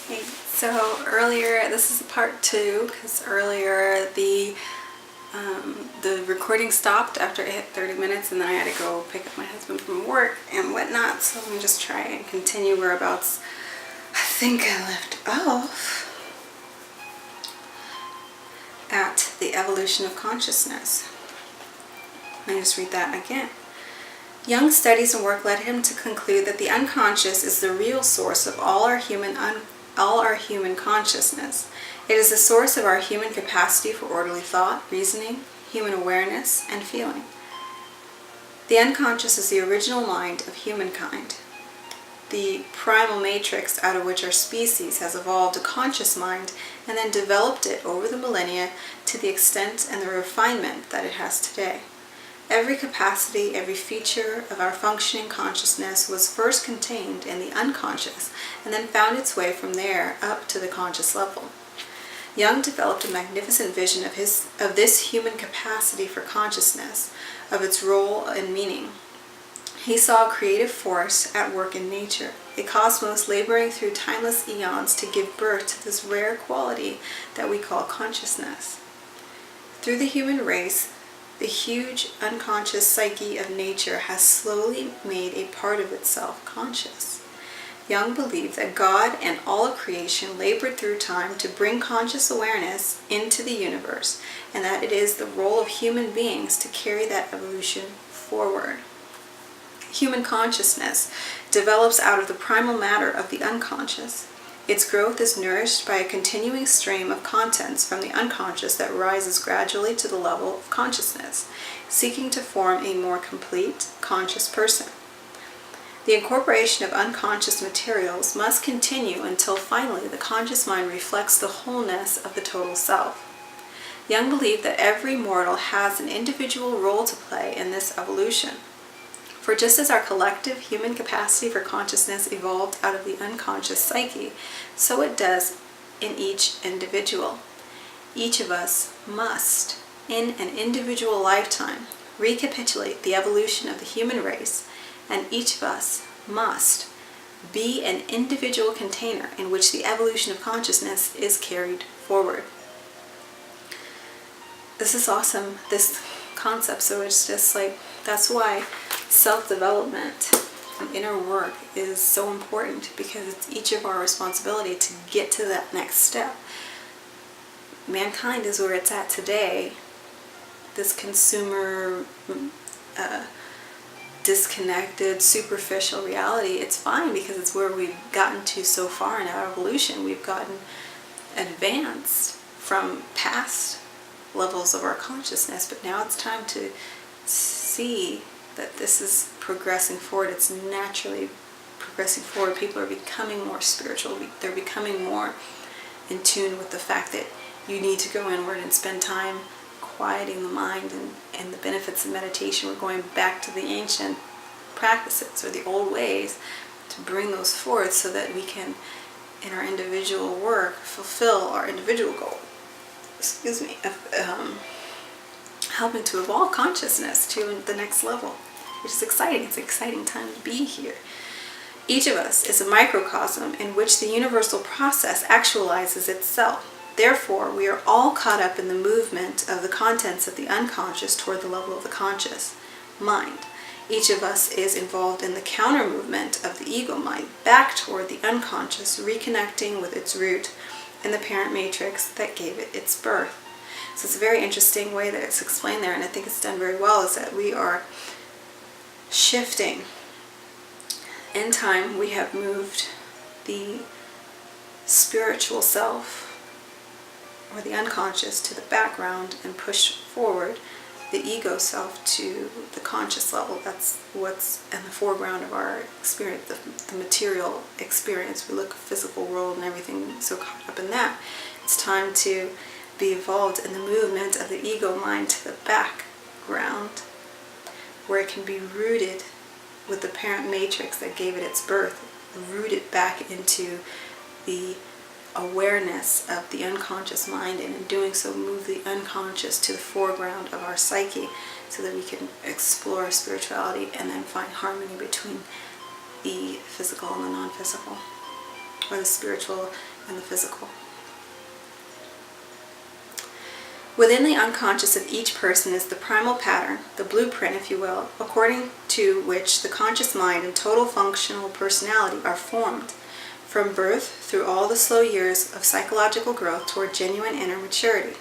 Okay, so earlier, this is part 2, because earlier the recording stopped after it hit 30 minutes, and then I had to go pick up my husband from work and whatnot, so let me just try and continue whereabouts I think I left off at the evolution of consciousness. Let me just read that again. Jung's studies and work led him to conclude that the unconscious is the real source of all our human consciousness. It is the source of our human capacity for orderly thought, reasoning, human awareness, and feeling. The unconscious is the original mind of humankind. The primal matrix out of which our species has evolved a conscious mind and then developed it over the millennia to the extent and the refinement that it has today. Every capacity, every feature of our functioning consciousness was first contained in the unconscious and then found its way from there up to the conscious level. Jung developed a magnificent vision of this human capacity for consciousness, of its role and meaning. He saw a creative force at work in nature, a cosmos laboring through timeless eons to give birth to this rare quality that we call consciousness. Through the human race, the huge unconscious psyche of nature has slowly made a part of itself conscious. Jung believed that God and all of creation labored through time to bring conscious awareness into the universe, and that it is the role of human beings to carry that evolution forward. Human consciousness develops out of the primal matter of the unconscious. Its growth is nourished by a continuing stream of contents from the unconscious that rises gradually to the level of consciousness, seeking to form a more complete, conscious person. The incorporation of unconscious materials must continue until finally the conscious mind reflects the wholeness of the total self. Jung believed that every mortal has an individual role to play in this evolution. For just as our collective human capacity for consciousness evolved out of the unconscious psyche, so it does in each individual. Each of us must, in an individual lifetime, recapitulate the evolution of the human race, and each of us must be an individual container in which the evolution of consciousness is carried forward. This is awesome, this concept. So it's just like, that's why self-development and inner work is so important, because it's each of our responsibility to get to that next step. Mankind is where it's at today. This consumer, disconnected, superficial reality, it's fine because it's where we've gotten to so far in our evolution. We've gotten advanced from past levels of our consciousness, but now it's time to see that this is progressing forward. It's naturally progressing forward. People are becoming more spiritual. They're becoming more in tune with the fact that you need to go inward and spend time quieting the mind and the benefits of meditation. We're going back to the ancient practices or the old ways to bring those forth so that we can, in our individual work, fulfill our individual goal. Of helping to evolve consciousness to the next level, which is exciting. It's an exciting time to be here. Each of us is a microcosm in which the universal process actualizes itself. Therefore, we are all caught up in the movement of the contents of the unconscious toward the level of the conscious mind. Each of us is involved in the counter movement of the ego mind back toward the unconscious, reconnecting with its root and the parent matrix that gave it its birth. So it's a very interesting way that it's explained there, and I think it's done very well, is that we are shifting. In time, we have moved the spiritual self, or the unconscious, to the background and pushed forward the ego self to the conscious level. That's what's in the foreground of our experience, the material experience. We look at the physical world and everything, so caught up in that. It's time to be involved in the movement of the ego mind to the background, where it can be rooted with the parent matrix that gave it its birth, rooted back into the awareness of the unconscious mind, and in doing so move the unconscious to the foreground of our psyche so that we can explore spirituality and then find harmony between the physical and the non-physical, or the spiritual and the physical. Within the unconscious of each person is the primal pattern, the blueprint, if you will, according to which the conscious mind and total functional personality are formed from birth through all the slow years of psychological growth toward genuine inner maturity.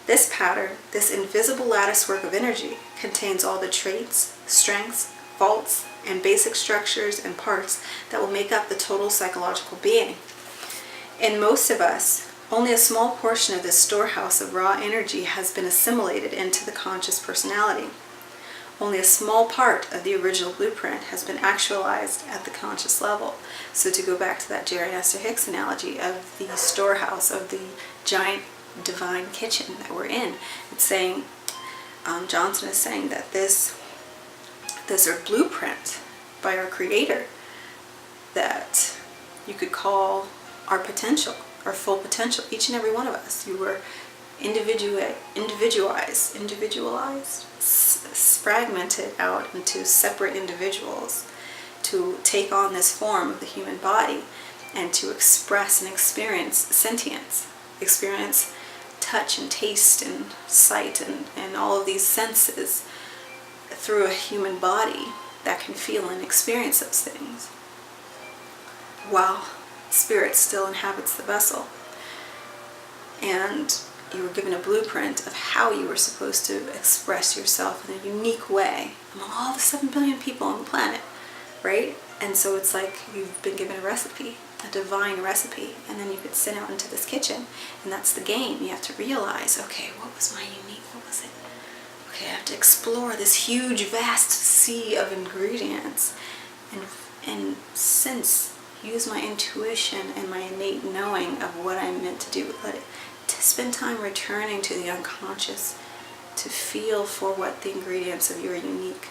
This pattern, this invisible latticework of energy, contains all the traits, strengths, faults, and basic structures and parts that will make up the total psychological being. In most of us, only a small portion of this storehouse of raw energy has been assimilated into the conscious personality. Only a small part of the original blueprint has been actualized at the conscious level. So to go back to that Jerry Esther Hicks analogy of the storehouse, of the giant divine kitchen that we're in, it's saying, Johnson is saying that this is a blueprint by our Creator that you could call our potential, our full potential. Each and every one of us, you were individualized, fragmented out into separate individuals to take on this form of the human body and to express and experience sentience, experience touch and taste and sight and all of these senses through a human body that can feel and experience those things while spirit still inhabits the vessel. And you were given a blueprint of how you were supposed to express yourself in a unique way among all the 7 billion people on the planet, right? And so it's like you've been given a recipe, a divine recipe, and then you could sit out into this kitchen, and that's the game. You have to realize, okay, what was my unique, what was it? Okay, I have to explore this huge, vast sea of ingredients and sense, use my intuition and my innate knowing of what I'm meant to do. To spend time returning to the unconscious, to feel for what the ingredients of your unique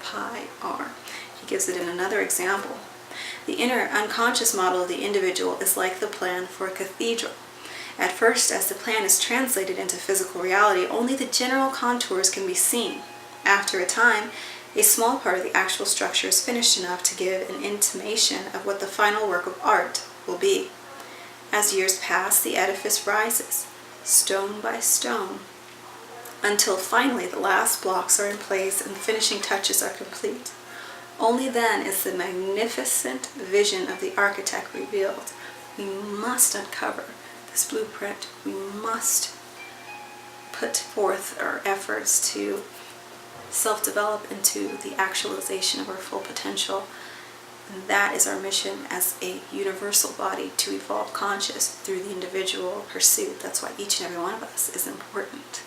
pie are. He gives it in another example. The inner unconscious model of the individual is like the plan for a cathedral. At first, as the plan is translated into physical reality, only the general contours can be seen. After a time, a small part of the actual structure is finished enough to give an intimation of what the final work of art will be. As years pass, the edifice rises, stone by stone, until finally the last blocks are in place and the finishing touches are complete. Only then is the magnificent vision of the architect revealed. We must uncover this blueprint. We must put forth our efforts to self-develop into the actualization of our full potential. And that is our mission as a universal body, to evolve conscious through the individual pursuit. That's why each and every one of us is important.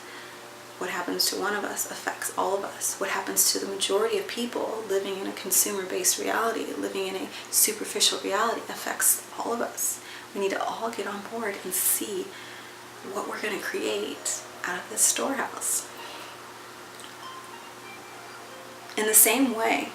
What happens to one of us affects all of us. What happens to the majority of people living in a consumer-based reality, living in a superficial reality, affects all of us. We need to all get on board and see what we're going to create out of this storehouse. In the same way,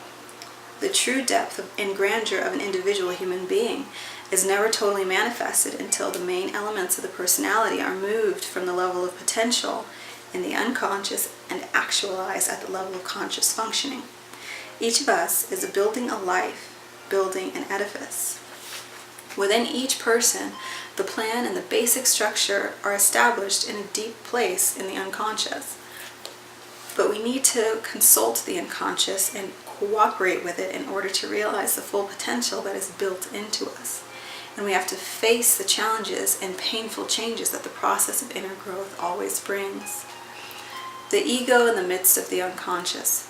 the true depth and grandeur of an individual human being is never totally manifested until the main elements of the personality are moved from the level of potential in the unconscious and actualized at the level of conscious functioning. Each of us is building a life, building an edifice. Within each person, the plan and the basic structure are established in a deep place in the unconscious. But we need to consult the unconscious and cooperate with it in order to realize the full potential that is built into us. And we have to face the challenges and painful changes that the process of inner growth always brings. The ego in the midst of the unconscious.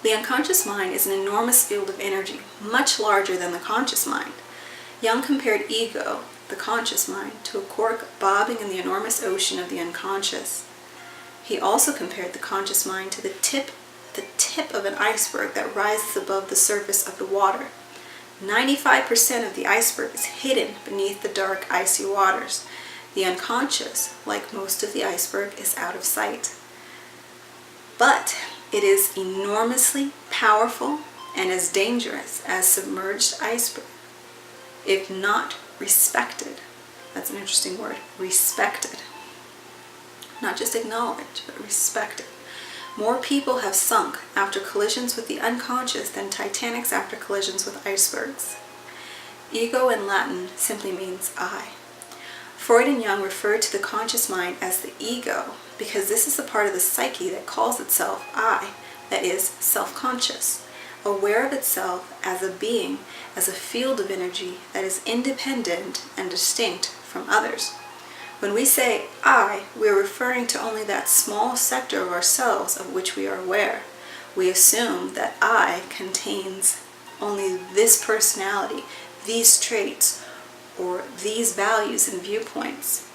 The unconscious mind is an enormous field of energy, much larger than the conscious mind. Jung compared ego, the conscious mind, to a cork bobbing in the enormous ocean of the unconscious. He also compared the conscious mind to the tip of an iceberg that rises above the surface of the water. 95% of the iceberg is hidden beneath the dark, icy waters. The unconscious, like most of the iceberg, is out of sight. But it is enormously powerful and as dangerous as submerged iceberg, if not respected. That's an interesting word, respected. Not just acknowledged, but respected. More people have sunk after collisions with the unconscious than Titanics after collisions with icebergs. Ego in Latin simply means I. Freud and Jung referred to the conscious mind as the ego because this is the part of the psyche that calls itself I, that is, self-conscious, aware of itself as a being, as a field of energy that is independent and distinct from others. When we say I, we are referring to only that small sector of ourselves of which we are aware. We assume that I contains only this personality, these traits, or these values and viewpoints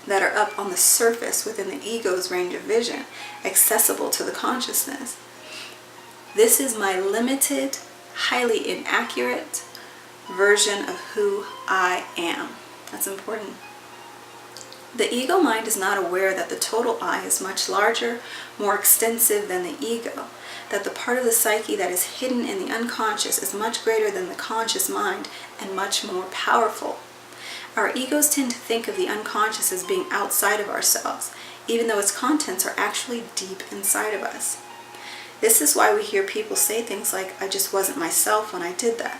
that are up on the surface within the ego's range of vision, accessible to the consciousness. This is my limited, highly inaccurate version of who I am. That's important. The ego mind is not aware that the total I is much larger, more extensive than the ego, that the part of the psyche that is hidden in the unconscious is much greater than the conscious mind and much more powerful. Our egos tend to think of the unconscious as being outside of ourselves, even though its contents are actually deep inside of us. This is why we hear people say things like, I just wasn't myself when I did that.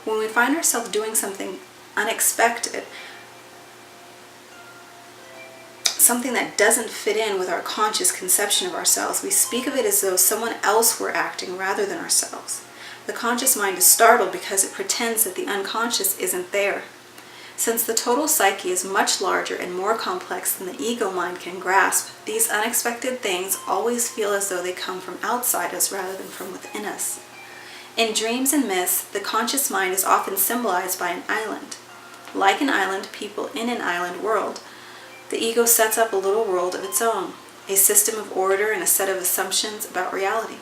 When we find ourselves doing something unexpected, something that doesn't fit in with our conscious conception of ourselves, we speak of it as though someone else were acting rather than ourselves. The conscious mind is startled because it pretends that the unconscious isn't there. Since the total psyche is much larger and more complex than the ego mind can grasp, these unexpected things always feel as though they come from outside us rather than from within us. In dreams and myths, the conscious mind is often symbolized by an island. Like an island, people in an island world, the ego sets up a little world of its own, a system of order and a set of assumptions about reality.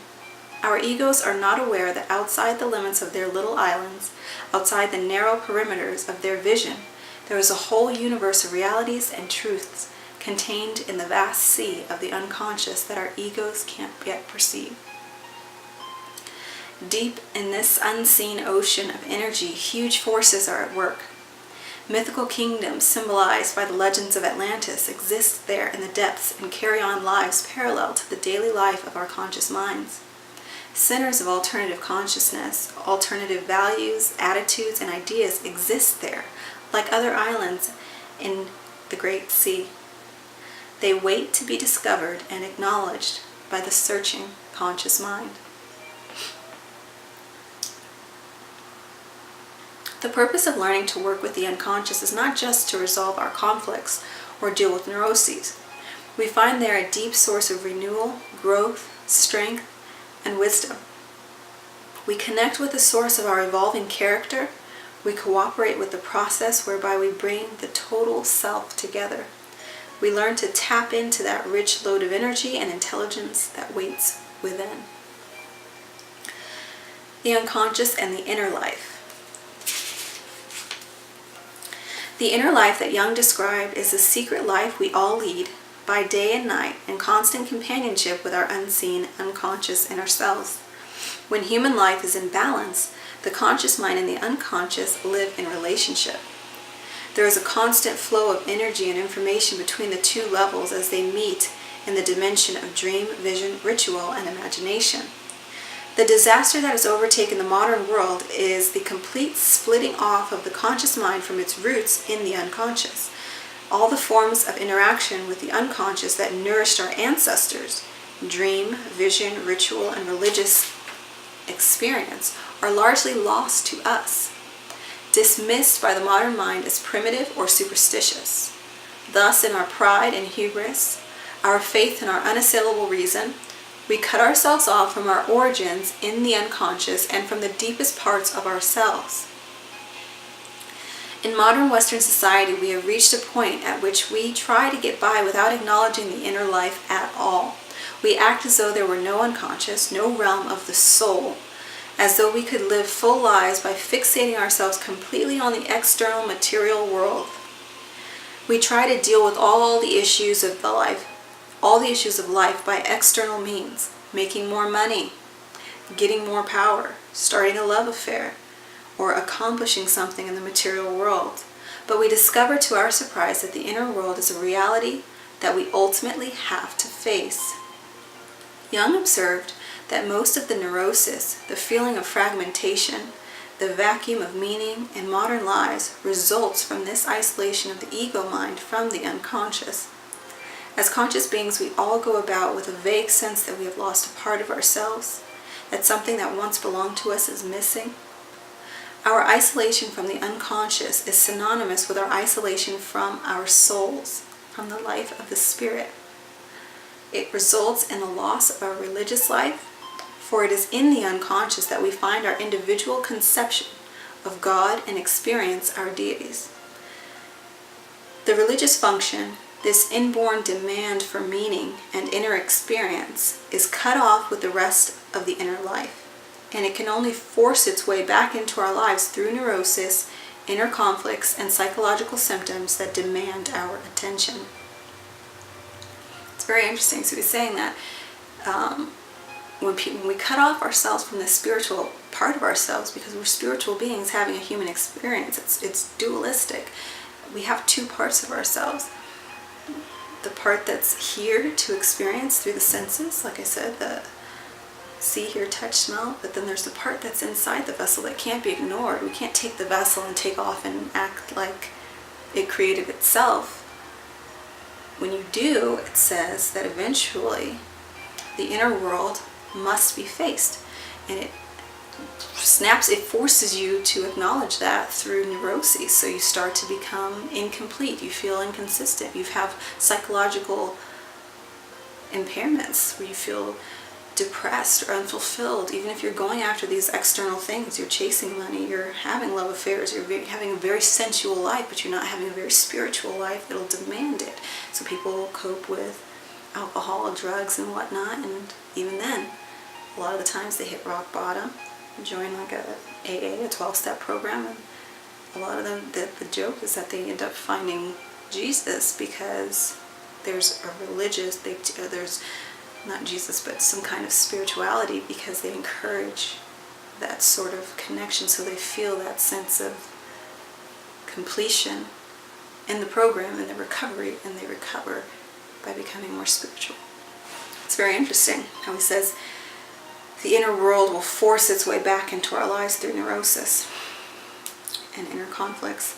Our egos are not aware that outside the limits of their little islands, outside the narrow perimeters of their vision, there is a whole universe of realities and truths contained in the vast sea of the unconscious that our egos can't yet perceive. Deep in this unseen ocean of energy, huge forces are at work. Mythical kingdoms symbolized by the legends of Atlantis exist there in the depths and carry on lives parallel to the daily life of our conscious minds. Centers of alternative consciousness, alternative values, attitudes, and ideas exist there, like other islands in the great sea. They wait to be discovered and acknowledged by the searching conscious mind. The purpose of learning to work with the unconscious is not just to resolve our conflicts or deal with neuroses. We find there a deep source of renewal, growth, strength, and wisdom. We connect with the source of our evolving character. We cooperate with the process whereby we bring the total self together. We learn to tap into that rich load of energy and intelligence that waits within. The unconscious and the inner life. The inner life that Jung described is the secret life we all lead by day and night in constant companionship with our unseen, unconscious inner selves. When human life is in balance, the conscious mind and the unconscious live in relationship. There is a constant flow of energy and information between the two levels as they meet in the dimension of dream, vision, ritual, and imagination. The disaster that has overtaken the modern world is the complete splitting off of the conscious mind from its roots in the unconscious. All the forms of interaction with the unconscious that nourished our ancestors, dream, vision, ritual, and religious experience, are largely lost to us, dismissed by the modern mind as primitive or superstitious. Thus, in our pride and hubris, our faith in our unassailable reason, we cut ourselves off from our origins in the unconscious and from the deepest parts of ourselves. In modern Western society, we have reached a point at which we try to get by without acknowledging the inner life at all. We act as though there were no unconscious, no realm of the soul, as though we could live full lives by fixating ourselves completely on the external material world. We try to deal with all the issues of life by external means, making more money, getting more power, starting a love affair, or accomplishing something in the material world. But we discover to our surprise that the inner world is a reality that we ultimately have to face. Jung observed that most of the neurosis, the feeling of fragmentation, The vacuum of meaning in modern lives results from this isolation of the ego mind from the unconscious. As conscious beings, we all go about with a vague sense that we have lost a part of ourselves, that something that once belonged to us is missing. Our isolation from the unconscious is synonymous with our isolation from our souls, from the life of the spirit. It results in the loss of our religious life, for it is in the unconscious that we find our individual conception of God and experience our deities. The religious function, this inborn demand for meaning and inner experience, is cut off with the rest of the inner life, and it can only force its way back into our lives through neurosis, inner conflicts, and psychological symptoms that demand our attention. It's very interesting. So he's saying that when we cut off ourselves from the spiritual part of ourselves, because we're spiritual beings having a human experience, it's dualistic. We have two parts of ourselves. The part that's here to experience through the senses, like I said, the see, hear, touch, smell, but then there's the part that's inside the vessel that can't be ignored. We can't take the vessel and take off and act like it created itself. When you do, it says that eventually the inner world must be faced, and it forces you to acknowledge that through neuroses. So you start to become incomplete, you feel inconsistent, you have psychological impairments where you feel depressed or unfulfilled. Even if you're going after these external things, you're chasing money, you're having love affairs, you're having a very sensual life, but you're not having a very spiritual life, it'll demand it. So people cope with alcohol, drugs, and whatnot, and even then, a lot of the times they hit rock bottom, join like a AA, a 12-step program, and a lot of them, the joke is that they end up finding Jesus because there's a religious, there's not Jesus, but some kind of spirituality, because they encourage that sort of connection, so they feel that sense of completion in the program, in the recovery, and they recover by becoming more spiritual. It's very interesting how he says the inner world will force its way back into our lives through neurosis and inner conflicts.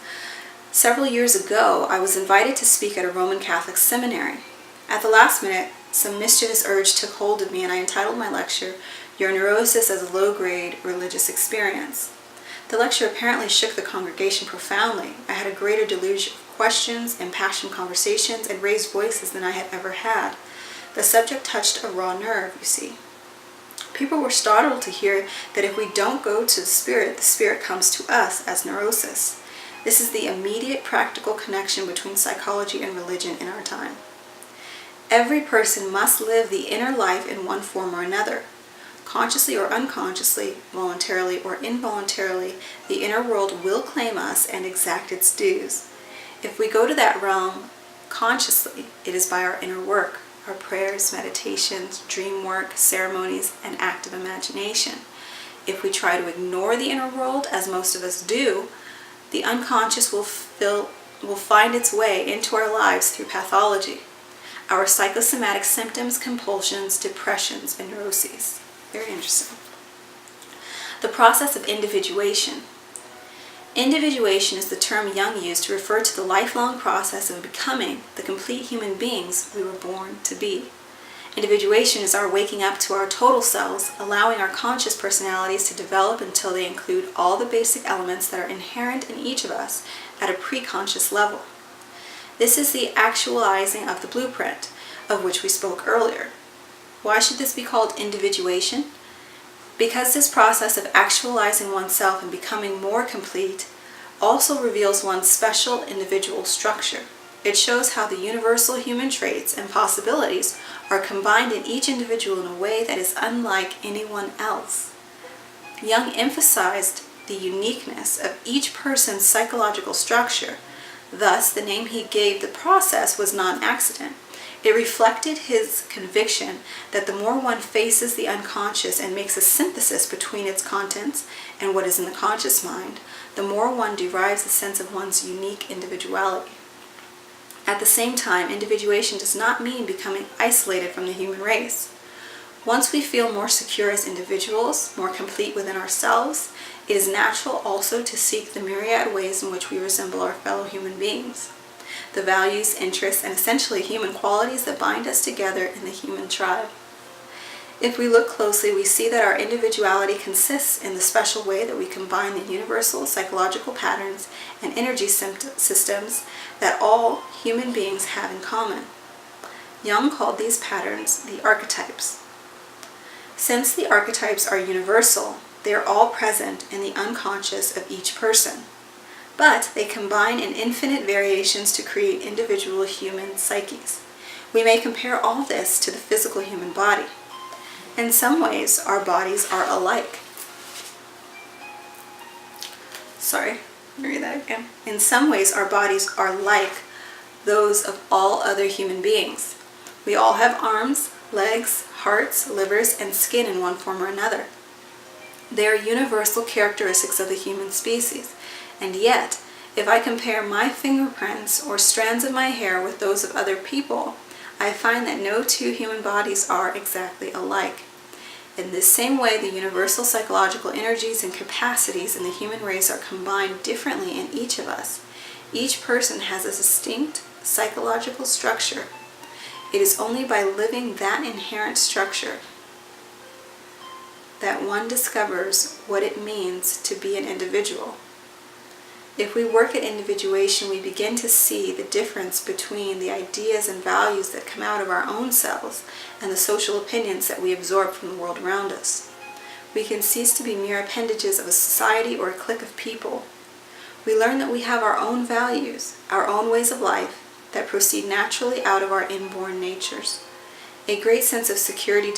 Several years ago, I was invited to speak at a Roman Catholic seminary. At the last minute, some mischievous urge took hold of me, and I entitled my lecture, "Your Neurosis as a Low-Grade Religious Experience." The lecture apparently shook the congregation profoundly. I had a greater deluge of questions, impassioned conversations, and raised voices than I had ever had. The subject touched a raw nerve, you see. People were startled to hear that if we don't go to the Spirit comes to us as neurosis. This is the immediate practical connection between psychology and religion in our time. Every person must live the inner life in one form or another. Consciously or unconsciously, voluntarily or involuntarily, the inner world will claim us and exact its dues. If we go to that realm consciously, it is by our inner work, our prayers, meditations, dream work, ceremonies, and active imagination. If we try to ignore the inner world, as most of us do, the unconscious will find its way into our lives through pathology, our psychosomatic symptoms, compulsions, depressions, and neuroses. Very interesting. The process of individuation. Individuation is the term Jung used to refer to the lifelong process of becoming the complete human beings we were born to be. Individuation is our waking up to our total selves, allowing our conscious personalities to develop until they include all the basic elements that are inherent in each of us at a pre-conscious level. This is the actualizing of the blueprint, of which we spoke earlier. Why should this be called individuation? Because this process of actualizing oneself and becoming more complete also reveals one's special individual structure. It shows how the universal human traits and possibilities are combined in each individual in a way that is unlike anyone else. Jung emphasized the uniqueness of each person's psychological structure. Thus, the name he gave the process was not an accident. It reflected his conviction that the more one faces the unconscious and makes a synthesis between its contents and what is in the conscious mind, the more one derives a sense of one's unique individuality. At the same time, individuation does not mean becoming isolated from the human race. Once we feel more secure as individuals, more complete within ourselves, It is natural also to seek the myriad ways in which we resemble our fellow human beings, the values, interests, and essentially human qualities that bind us together in the human tribe. If we look closely, we see that our individuality consists in the special way that we combine the universal psychological patterns and energy systems that all human beings have in common. Jung called these patterns the archetypes. Since the archetypes are universal, they are all present in the unconscious of each person, but they combine in infinite variations to create individual human psyches. We may compare all this to the physical human body. In some ways, our bodies are alike. In some ways, our bodies are like those of all other human beings. We all have arms, legs, hearts, livers, and skin in one form or another. They are universal characteristics of the human species, and yet, if I compare my fingerprints or strands of my hair with those of other people, I find that no two human bodies are exactly alike. In this same way, the universal psychological energies and capacities in the human race are combined differently in each of us. Each person has a distinct psychological structure. It is only by living that inherent structure that one discovers what it means to be an individual. If we work at individuation, we begin to see the difference between the ideas and values that come out of our own selves and the social opinions that we absorb from the world around us. We can cease to be mere appendages of a society or a clique of people. We learn that we have our own values, our own ways of life that proceed naturally out of our inborn natures. A great sense of security